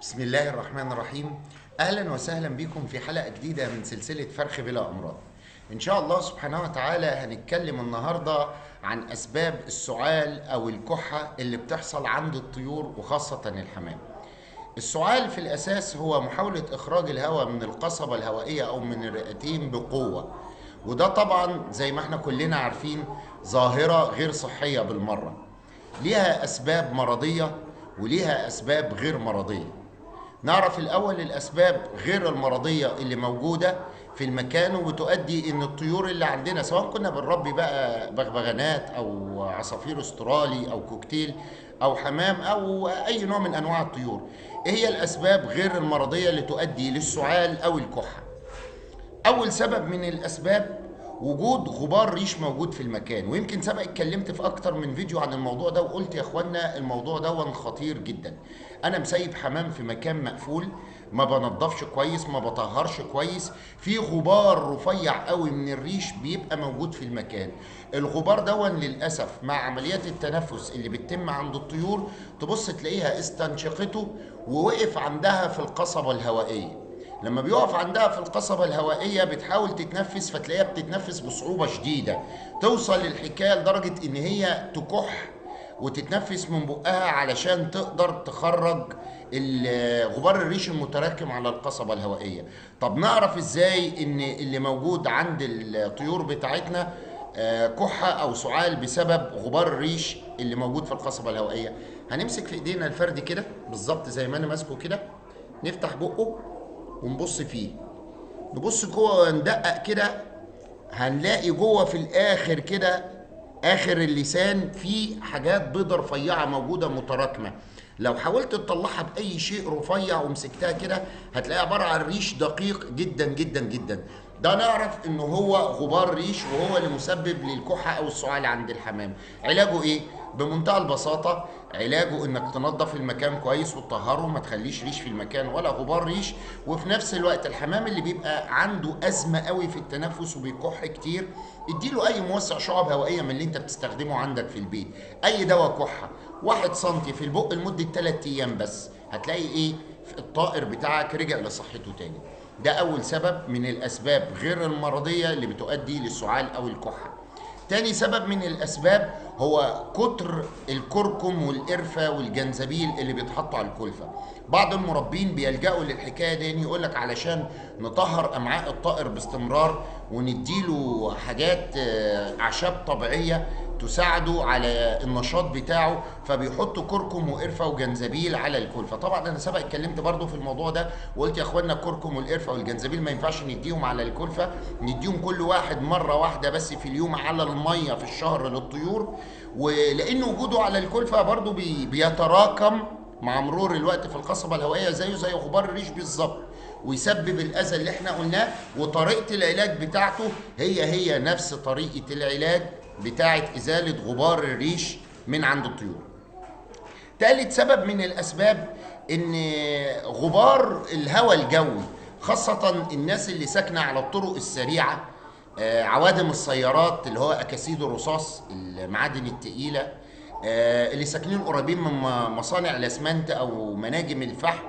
بسم الله الرحمن الرحيم. أهلا وسهلا بكم في حلقة جديدة من سلسلة فرخ بلا أمراض. إن شاء الله سبحانه وتعالى هنتكلم النهاردة عن أسباب السعال أو الكحة اللي بتحصل عند الطيور وخاصة الحمام. السعال في الأساس هو محاولة إخراج الهواء من القصبة الهوائية أو من الرئتين بقوة، وده طبعا زي ما احنا كلنا عارفين ظاهرة غير صحية بالمرة. ليها أسباب مرضية وليها أسباب غير مرضية. نعرف الأول الأسباب غير المرضية اللي موجودة في المكان وبتؤدي إن الطيور اللي عندنا سواء كنا بنربي بقى بغبغانات أو عصافير استرالي أو كوكتيل أو حمام أو أي نوع من أنواع الطيور، إيه هي الأسباب غير المرضية اللي تؤدي للسعال أو الكحة؟ اول سبب من الاسباب وجود غبار ريش موجود في المكان، ويمكن سبق اتكلمت في اكتر من فيديو عن الموضوع ده وقلت يا اخوانا الموضوع ده خطير جدا. انا مسيب حمام في مكان مقفول، ما بنضفش كويس، ما بطهرش كويس، في غبار رفيع قوي من الريش بيبقى موجود في المكان. الغبار ده للاسف مع عمليات التنفس اللي بتتم عند الطيور تبص تلاقيها استنشقته ووقف عندها في القصبة الهوائية. لما بيقف عندها في القصبة الهوائية بتحاول تتنفس فتلاقيها بتتنفس بصعوبة شديدة، توصل الحكاية لدرجة ان هي تكح وتتنفس من بقها علشان تقدر تخرج غبار الريش المتراكم على القصبة الهوائية. طب نعرف ازاي ان اللي موجود عند الطيور بتاعتنا كحة او سعال بسبب غبار الريش اللي موجود في القصبة الهوائية؟ هنمسك في ايدينا الفرد كده بالظبط زي ما انا ماسكه كده، نفتح بقه ونبص فيه، نبص جوه وندقق كده، هنلاقي جوه في الاخر كده اخر اللسان في حاجات بيضة رفيعة موجودة متراكمة. لو حاولت تطلعها باي شيء رفيع ومسكتها كده هتلاقيها عبارة عن ريش دقيق جدا جدا جدا. ده نعرف انه هو غبار ريش وهو اللي مسبب للكحة او السعال عند الحمام. علاجه ايه؟ بمنتهى البساطة علاجه انك تنظف المكان كويس وتطهره، ما تخليش ريش في المكان ولا غبار ريش. وفي نفس الوقت الحمام اللي بيبقى عنده ازمة قوي في التنفس وبيكح كتير اديله اي موسع شعب هوائية من اللي انت بتستخدمه عندك في البيت، اي دواء كحة 1 سنتي في البق لمدة 3 ايام بس، هتلاقي ايه؟ الطائر بتاعك رجع لصحته تاني. ده اول سبب من الاسباب غير المرضية اللي بتؤدي للسعال او الكحة. تاني سبب من الاسباب هو كتر الكركم والقرفه والجنزبيل اللي بيتحطوا على الكلفه. بعض المربين بيلجأوا للحكايه دي، يقول لك علشان نطهر امعاء الطائر باستمرار ونديله حاجات اعشاب طبيعيه تساعده على النشاط بتاعه، فبيحطوا كركم وقرفه وجنزبيل على الكلفه. طبعا انا سبق اتكلمت برضو في الموضوع ده وقلت يا اخوانا الكركم والقرفه والجنزبيل ما ينفعش نديهم على الكلفه، نديهم كل واحد مره واحده بس في اليوم على الميه في الشهر للطيور، ولان وجوده على الكلفه برضو بيتراكم مع مرور الوقت في القصبه الهوائيه زيه زي غبار الريش بالظبط، ويسبب الاذى اللي احنا قلناه. وطريقه العلاج بتاعته هي نفس طريقه العلاج بتاعه ازاله غبار الريش من عند الطيور. ثالث سبب من الاسباب ان غبار الهواء الجوي، خاصة الناس اللي ساكنة على الطرق السريعة، عوادم السيارات اللي هو اكاسيد الرصاص المعادن التقيلة، اللي ساكنين قريبين من مصانع الاسمنت او مناجم الفحم،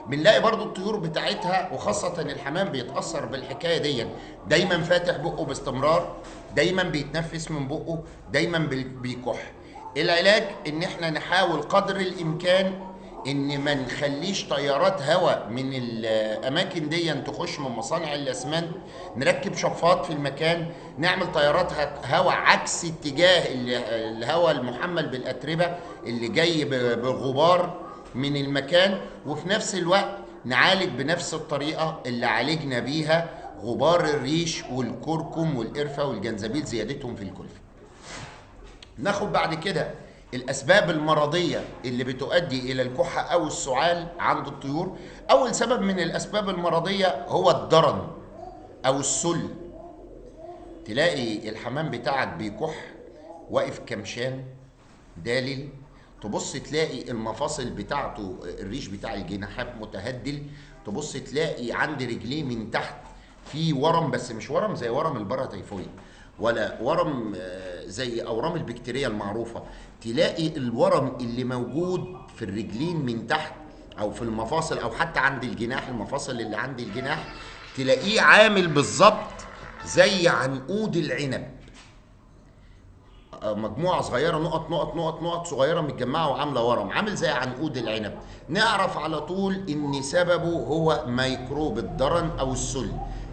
بنلاقي برضو الطيور بتاعتها وخاصة الحمام بيتأثر بالحكاية دي، دايما فاتح بقه باستمرار، دايما بيتنفس من بقه، دايما بيكح. العلاج ان احنا نحاول قدر الامكان ان ما نخليش تيارات هواء من الاماكن دي تخش من مصانع الاسمنت، نركب شفاط في المكان، نعمل تيارات هواء عكس اتجاه الهواء المحمل بالاتربه اللي جاي بالغبار من المكان، وفي نفس الوقت نعالج بنفس الطريقه اللي عالجنا بيها غبار الريش والكركم والقرفه والجنزبيل زيادتهم في الكلفه. ناخد بعد كده الاسباب المرضيه اللي بتؤدي الى الكحه او السعال عند الطيور. اول سبب من الاسباب المرضيه هو الضرن او السل. تلاقي الحمام بتاعك بيكح واقف كمشان دالل، تبص تلاقي المفاصل بتاعته الريش بتاع الجناحات متهدل، تبص تلاقي عند رجليه من تحت في ورم، بس مش ورم زي ورم الباراتيفويد ولا ورم زي اورام البكتيريا المعروفه، تلاقي الورم اللي موجود في الرجلين من تحت او في المفاصل او حتى عند الجناح، المفاصل اللي عند الجناح تلاقيه عامل بالظبط زي عنقود العنب، مجموعه صغيره، نقط نقط نقط نقط صغيره متجمعه وعامله ورم، عامل زي عنقود العنب. نعرف على طول ان سببه هو ميكروب الضرن او السل.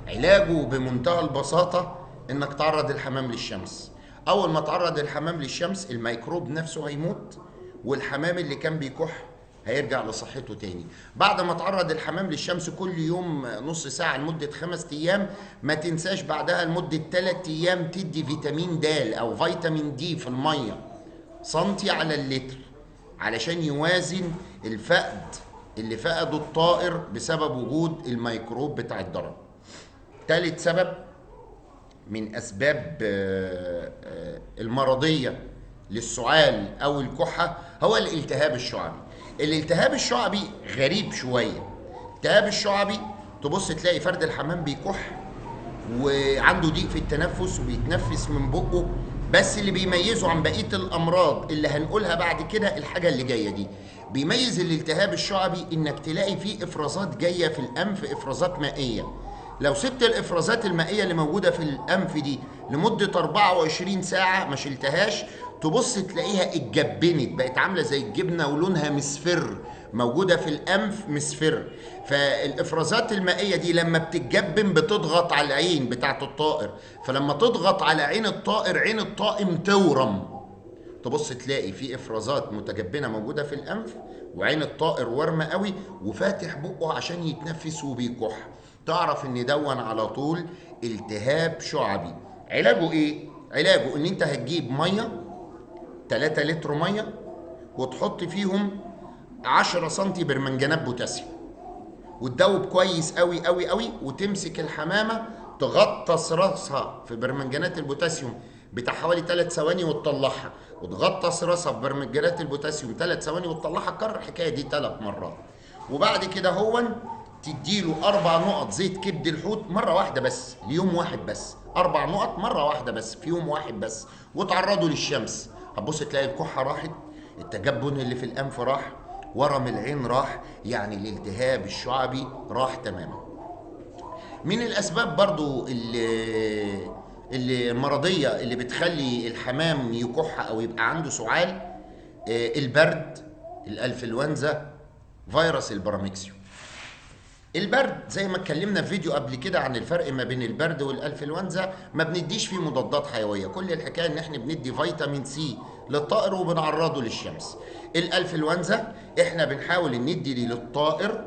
علاجه بمنتهى البساطه انك تعرض الحمام للشمس. اول ما تعرض الحمام للشمس الميكروب نفسه هيموت، والحمام اللي كان بيكح هيرجع لصحته تاني. بعد ما تعرض الحمام للشمس كل يوم نص ساعة لمدة 5 أيام، ما تنساش بعدها لمدة 3 أيام تدي فيتامين د أو فيتامين دي في المية سنتي على اللتر، علشان يوازن الفقد اللي فقده الطائر بسبب وجود الميكروب بتاع الضرر. ثالث سبب من أسباب المرضية للسعال أو الكحة هو الالتهاب الشعبي. الالتهاب الشعبي غريب شوية. الالتهاب الشعبي تبص تلاقي فرد الحمام بيكح وعنده ضيق في التنفس وبيتنفس من بقه، بس اللي بيميزه عن بقية الأمراض اللي هنقولها بعد كده الحاجة اللي جاية دي، بيميز الالتهاب الشعبي إنك تلاقي فيه إفرازات جاية في الأنف، إفرازات مائية. لو سبت الإفرازات المائية اللي موجودة في الأنف دي لمدة 24 ساعة ما شلتهاش، تبص تلاقيها اتجبنت، بقت عاملة زي الجبنة ولونها مصفر، موجودة في الأنف مصفر. فالإفرازات المائية دي لما بتتجبن بتضغط على العين بتاعت الطائر، فلما تضغط على عين الطائر عين الطائم تورم، تبص تلاقي في افرازات متجبنه موجوده في الانف، وعين الطائر ورمه قوي وفاتح بقه عشان يتنفس وبيكح. تعرف ان دون على طول التهاب شعبي. علاجه ايه؟ علاجه ان انت هتجيب ميه 3 لتر ميه وتحط فيهم 10 سم برمنجانات بوتاسيوم، وتدوب كويس قوي قوي قوي، وتمسك الحمامه تغطس راسها في برمنجانات البوتاسيوم بتاع حوالي 3 ثواني وتطلعها، وتغطس راسها في برمنجانات البوتاسيوم 3 ثواني وتطلعها. كرر الحكايه دي 3 مرات، وبعد كده هو تديله 4 نقط زيت كبد الحوت مره واحده بس ليوم واحد بس، 4 نقط مره واحده بس في يوم واحد بس، وتعرضه للشمس. هتبص تلاقي الكحه راحت، التجبن اللي في الانف راح، ورم العين راح، يعني الالتهاب الشعبي راح تماما. من الاسباب برضو اللي المرضيه اللي بتخلي الحمام يكح او يبقى عنده سعال، البرد، الانفلونزا، فيروس البراميكسيو. البرد زي ما اتكلمنا في فيديو قبل كده عن الفرق ما بين البرد والانفلونزا، ما بنديش فيه مضادات حيويه، كل الحكايه ان احنا بندي فيتامين سي للطائر وبنعرضه للشمس. الانفلونزا احنا بنحاول ندي للطائر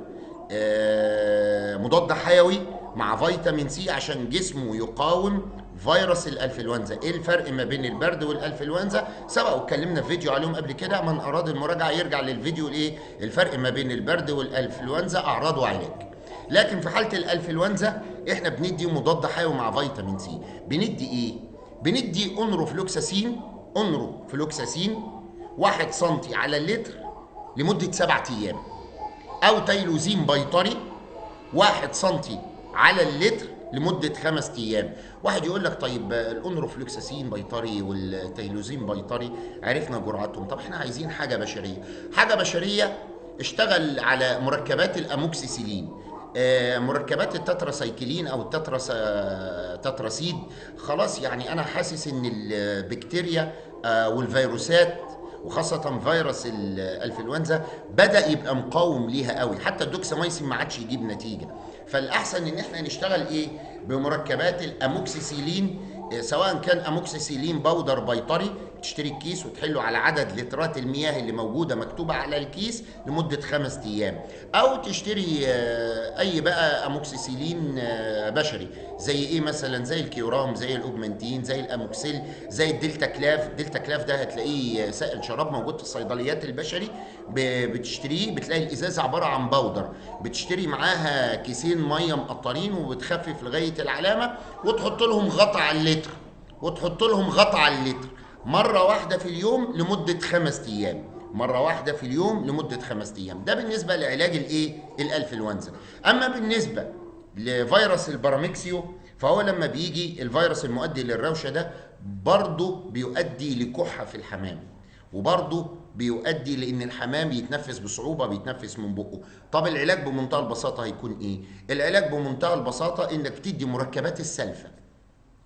مضاد حيوي مع فيتامين سي عشان جسمه يقاوم فيروس الانفلونزا. ايه الفرق ما بين البرد والانفلونزا؟ سبق واتكلمنا في فيديو عليهم قبل كده، من اراد المراجعه يرجع للفيديو الايه الفرق ما بين البرد والانفلونزا، اعراض وعلاج. لكن في حاله الانفلونزا احنا بندي مضاد حيوي مع فيتامين سي. بندي ايه؟ بندي اونروفلوكساسين، 1 سم على اللتر لمده 7 ايام، او تيلوزين بيطري 1 سم على اللتر لمدة 5 أيام. واحد يقول لك طيب الأونروفلوكساسين بيطري والتيلوزين بيطري عرفنا جرعتهم، طب احنا عايزين حاجة بشرية. حاجة بشرية، اشتغل على مركبات الأموكسيسيلين، مركبات التتراسايكلين أو التتراسيد. خلاص يعني أنا حاسس إن البكتيريا والفيروسات وخاصة فيروس الانفلونزا بدأ يبقى مقاوم ليها قوي، حتى الدوكساميسين ما عادش يجيب نتيجة. فالأحسن إن احنا نشتغل إيه؟ بمركبات الأموكسيسيلين، سواء كان أموكسيسيلين باودر بيطري، تشتري الكيس وتحله على عدد لترات المياه اللي موجودة مكتوبة على الكيس لمدة 5 أيام، أو تشتري أي بقى أموكسيسيلين بشري، زي إيه مثلا؟ زي الكيورام، زي الأوجمنتين، زي الأموكسيل، زي الدلتا كلاف. الدلتا كلاف ده هتلاقيه سائل شراب موجود في الصيدليات البشري، بتشتريه بتلاقي الإزازة عبارة عن باودر، بتشتري معاها كيسين مية مقطرين وبتخفف لغاية العلامة، وتحط لهم غطا على اللتر، مرة واحدة في اليوم لمدة 5 أيام، مرة واحدة في اليوم لمدة 5 أيام. ده بالنسبة لعلاج الانفلونزا. أما بالنسبة لفيروس البراميكسيو، فهو لما بيجي الفيروس المؤدي للروشة ده برضه بيؤدي لكحة في الحمام، وبرضه بيؤدي لان الحمام يتنفس بصعوبه، بيتنفس من بقه. طب العلاج بمنتهى البساطه هيكون ايه؟ العلاج بمنتهى البساطه انك بتدي مركبات السلفه.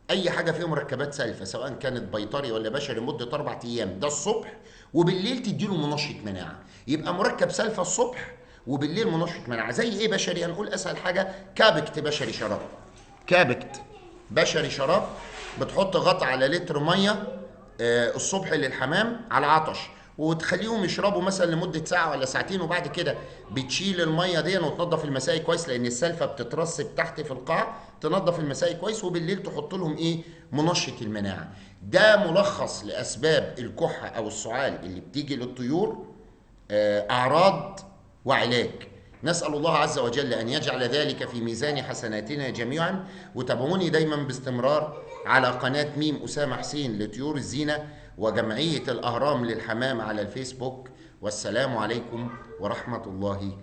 اي حاجه فيها مركبات سلفه سواء كانت بيطري ولا بشري لمده 4 ايام، ده الصبح، وبالليل تديله منشط مناعه. يبقى مركب سلفه الصبح وبالليل منشط مناعه. زي ايه بشري؟ هنقول اسهل حاجه كابكت بشري شراب. كابكت بشري شراب، بتحط غطا على لتر ميه الصبح للحمام على عطش، وتخليهم يشربوا مثلا لمده ساعه ولا ساعتين، وبعد كده بتشيل الميه دي وتنظف المساقي كويس، لان السلفه بتترسب تحت في القاع، تنظف المساقي كويس، وبالليل تحط لهم ايه؟ منشط المناعه. ده ملخص لاسباب الكحه او السعال اللي بتيجي للطيور، اعراض وعلاج. نسأل الله عز وجل أن يجعل ذلك في ميزان حسناتنا جميعا. وتابعوني دايما باستمرار على قناة ميم أسامة حسين لطيور الزينة وجمعية الأهرام للحمام على الفيسبوك. والسلام عليكم ورحمة الله